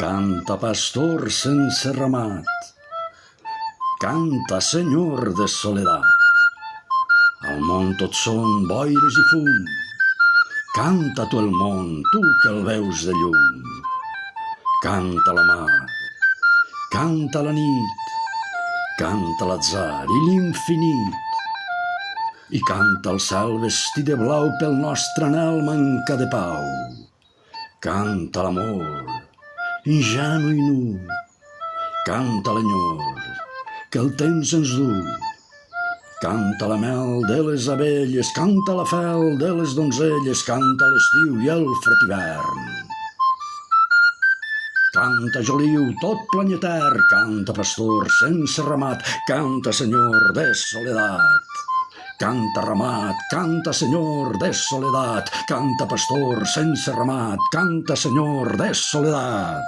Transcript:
Canta, pastor sense ramat, canta, senyor de soledat. Al món tot són boires i fum, canta tu el món, tu que el veus de llum. Canta la mar, canta la nit, canta l'atzar i l'infinit. I canta el cel vestit de blau pel nostre anhel manca de pau. Canta l'amor, ingenu i nu, canta l'enyor, que el temps ens du. Canta la mel de les abelles, canta la fel de les donzelles, canta l'estiu i el fred hivern. Canta Joliu, tot planyeter, canta pastor sense ramat, canta senyor de soledat. Canta ramat, canta senyor de soledat, canta pastor sense ramat, canta senyor de soledat.